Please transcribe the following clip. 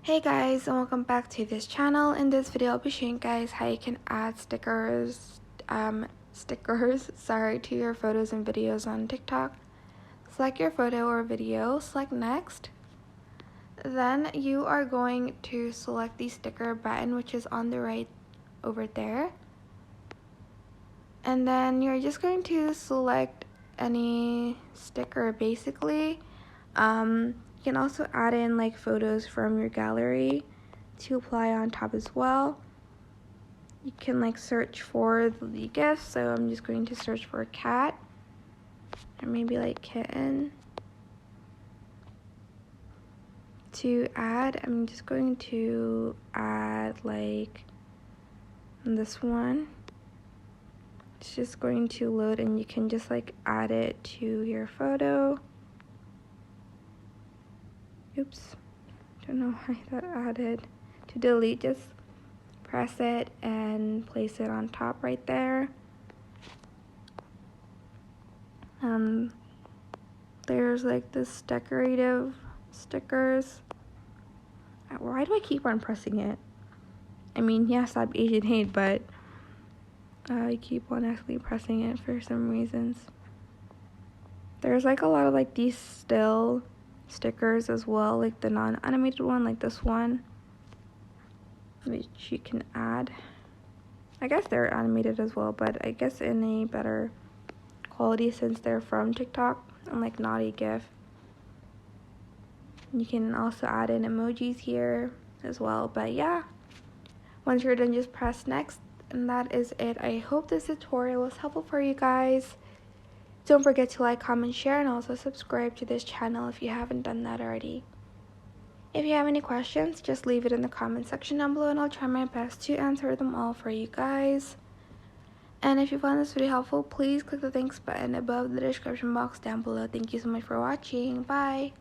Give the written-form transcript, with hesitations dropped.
Hey guys, and welcome back to this channel. In this video I'll be showing you guys how you can add stickers to your photos and videos on TikTok. Select your photo or video, select next. Then you are going to select the sticker button, which is on the right over there. And then you're just going to select any sticker basically. You can also add in like photos from your gallery to apply on top as well. You can like search for the gift, so I'm just going to search for a cat or maybe like kitten. To add, I'm just going to add like this one. It's just going to load and you can just like add it to your photo. Oops, don't know why that added. To delete, just press it and place it on top right there. There's like this decorative stickers. Why do I keep on pressing it? I mean, yes, I'm Asian hate, but I keep on actually pressing it for some reasons. There's like a lot of like these still stickers as well, like the non-animated one, like this one, which you can add. I guess they're animated as well, but I guess in a better quality since they're from TikTok, unlike Naughty GIF. You can also add in emojis here as well, but yeah, once you're done, just press next, and that is it. I hope this tutorial was helpful for you guys. Don't forget to like, comment, share, and also subscribe to this channel if you haven't done that already. If you have any questions, just leave it in the comment section down below and I'll try my best to answer them all for you guys. And if you found this video helpful, please click the thanks button above the description box down below. Thank you so much for watching. Bye!